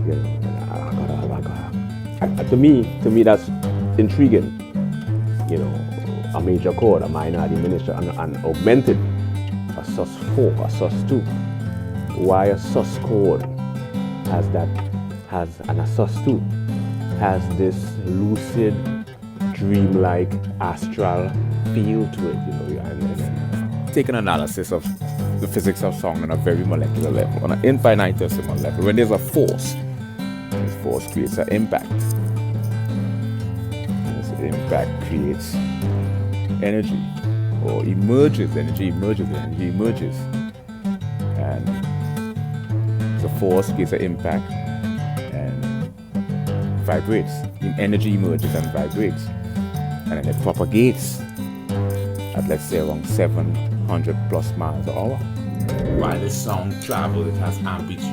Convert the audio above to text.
You know, to me, that's intriguing. You know, a major chord, a minor, a diminished, and augmented, a sus4, a sus2. Why a sus chord has a sus2 has this lucid, dreamlike, astral feel to it, you know, and take an analysis of the physics of sound on a very molecular level, on an infinitesimal level. When there's a force, this force creates an impact. This impact creates energy, or emerges. Energy emerges. And the force gives an impact and vibrates. Energy emerges and vibrates. And then it propagates at, let's say, around 700 plus miles an hour. While the sound travels, it has amplitude